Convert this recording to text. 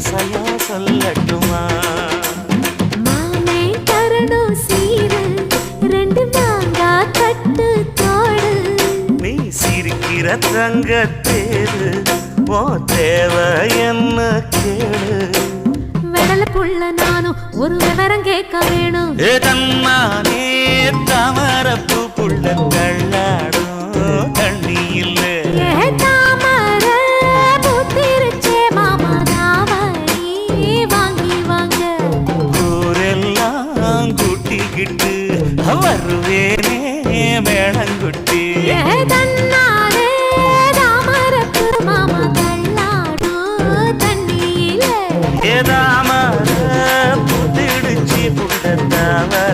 வரிசையா சொல்லட்டுமா? மாமே தரணும் சீரு, ரெண்டு மாங்கா கட்டு தோடு. நீ சிரிக்கிற தங்க தேரு, ஓ தேவை என்ன கேளு. வெடல புள்ள நானும் ஒரு விவரம் கேட்க வேணும். ஏ தன்னானே தாமரப்பூ புள்ள தள்ளாடும் தண்ணி இல்ல. ஏ தாமர பூத்திருச்சே மாமா தாவணி வாங்கி வாங்க. ஊரெல்லாம் கூட்டிக்கிட்டு வருவேனே மேளங்குட்டி. ஏ தன்னா